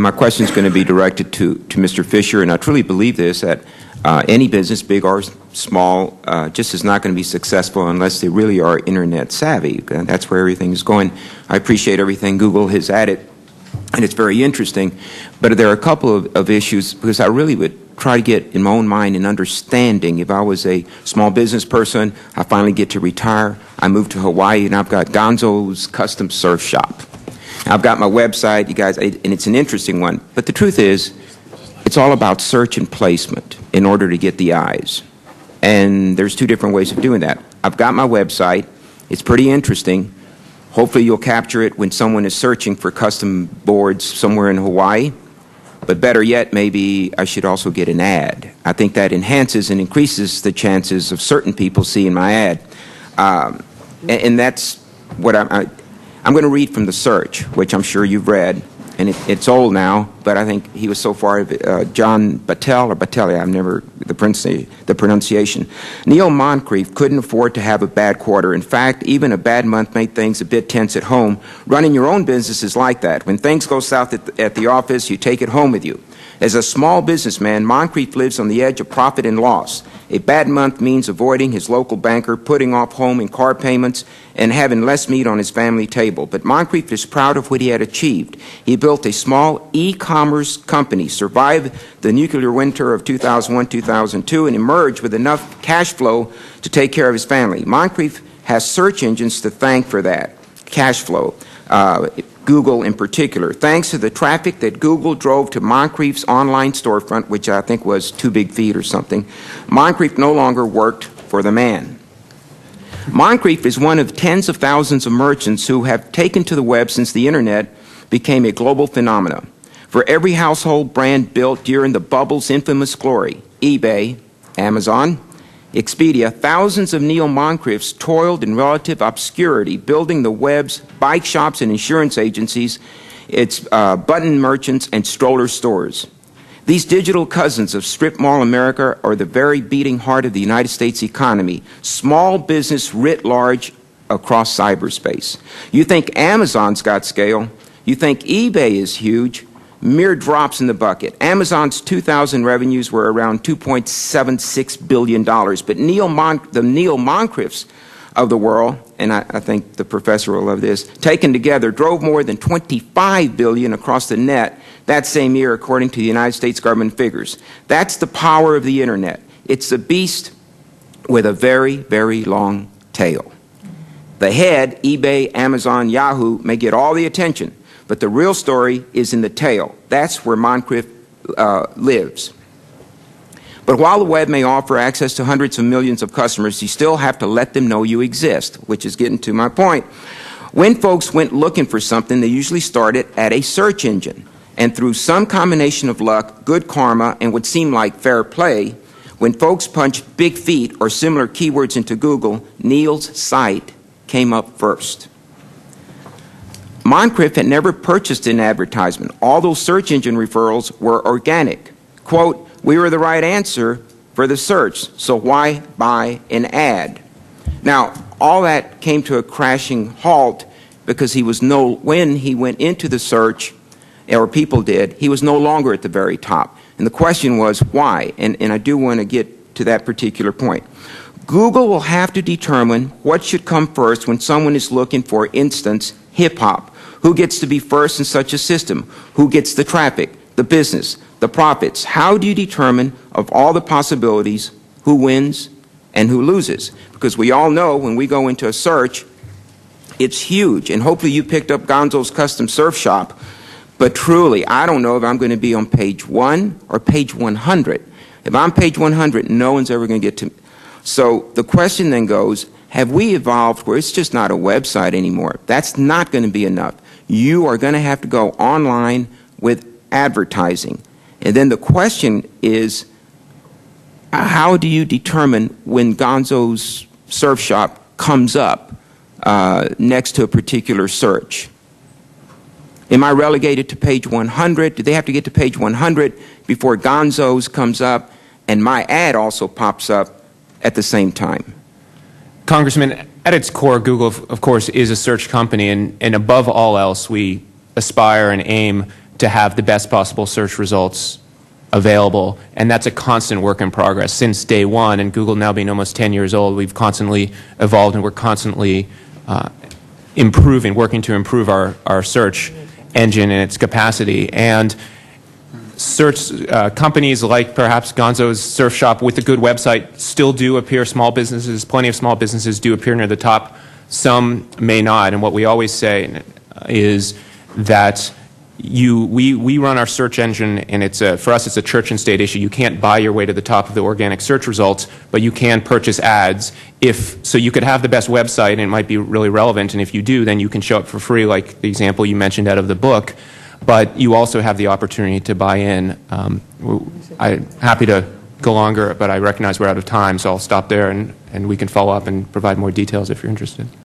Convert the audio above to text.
and my question is going to be directed to Mr. Fisher, and I truly believe this, that any business, big or small, just is not going to be successful unless they really are Internet savvy. And that's where everything is going. I appreciate everything Google has added, and it's very interesting. But there are a couple of issues, because I really would try to get in my own mind an understanding. If I was a small business person, I finally get to retire, I move to Hawaii, and I've got Gonzo's Custom Surf Shop. I've got my website, you guys, and it's an interesting one. But the truth is, it's all about search and placement in order to get the eyes. And there's two different ways of doing that. I've got my website. It's pretty interesting. Hopefully you'll capture it when someone is searching for custom boards somewhere in Hawaii. But better yet, maybe I should also get an ad. I think that enhances and increases the chances of certain people seeing my ad. And that's what I'm going to read from the search, which I'm sure you've read. And it's old now, but I think he was so far, John Battelle, or Battelle, I've never, the pronunciation. Neil Moncrief couldn't afford to have a bad quarter. In fact, even a bad month made things a bit tense at home. Running your own business is like that. When things go south at the office, you take it home with you. As a small businessman, Moncrief lives on the edge of profit and loss. A bad month means avoiding his local banker, putting off home and car payments, and having less meat on his family table. But Moncrief is proud of what he had achieved. He built a small e-commerce company, survived the nuclear winter of 2001-2002, and emerged with enough cash flow to take care of his family. Moncrief has search engines to thank for that cash flow. Google in particular. Thanks to the traffic that Google drove to Moncrief's online storefront, which I think was 2 big feet or something, Moncrief no longer worked for the man. Moncrief is one of tens of thousands of merchants who have taken to the web since the Internet became a global phenomenon. For every household brand built during the bubble's infamous glory, eBay, Amazon, Expedia, thousands of Neil Moncriefs toiled in relative obscurity, building the web's bike shops and insurance agencies, its button merchants and stroller stores. These digital cousins of strip mall America are the very beating heart of the United States economy, small business writ large across cyberspace. You think Amazon's got scale, you think eBay is huge, mere drops in the bucket. Amazon's 2000 revenues were around $2.76 billion, but the Neil Moncriefs of the world, and I think the professor will love this, taken together drove more than $25 billion across the net that same year, according to the United States government figures. That's the power of the Internet. It's a beast with a very, very long tail. The head, eBay, Amazon, Yahoo, may get all the attention, but the real story is in the tail. That's where Moncrief lives. But while the web may offer access to hundreds of millions of customers, you still have to let them know you exist, which is getting to my point. When folks went looking for something, they usually started at a search engine. And through some combination of luck, good karma, and what seemed like fair play, when folks punched big feet or similar keywords into Google, Neil's site came up first. Moncrief had never purchased an advertisement. All those search engine referrals were organic. Quote, "We were the right answer for the search, so why buy an ad?" Now, all that came to a crashing halt because when he went into the search, or people did, he was no longer at the very top. And the question was, why? And I do want to get to that particular point. Google will have to determine what should come first when someone is looking for instance, hip-hop. Who gets to be first in such a system? Who gets the traffic, the business, the profits? How do you determine, of all the possibilities, who wins and who loses? Because we all know when we go into a search, it's huge. And hopefully you picked up Gonzo's Custom Surf Shop. But truly, I don't know if I'm going to be on page 1 or page 100. If I'm page 100, no one's ever going to get to me. So the question then goes, have we evolved where it's just not a website anymore? That's not going to be enough. You are going to have to go online with advertising. And then the question is, how do you determine when Gonzo's Surf Shop comes up next to a particular search? Am I relegated to page 100? Do they have to get to page 100 before Gonzo's comes up and my ad also pops up at the same time? Congressman, at its core, Google, of course, is a search company, and above all else, we aspire and aim to have the best possible search results available, and that's a constant work in progress since day one. And Google now being almost 10 years old, we've constantly evolved, and we're constantly improving, working to improve our search engine and its capacity. And search companies like perhaps Gonzo's Surf Shop with a good website still do appear. Small businesses, plenty of small businesses do appear near the top. Some may not. And what we always say is that we run our search engine, and for us it's a church and state issue. You can't buy your way to the top of the organic search results, but you can purchase ads. So you could have the best website, and it might be really relevant, and if you do, then you can show up for free, like the example you mentioned out of the book. But you also have the opportunity to buy in. I'm happy to go longer, but I recognize we're out of time, so I'll stop there, and we can follow up and provide more details if you're interested.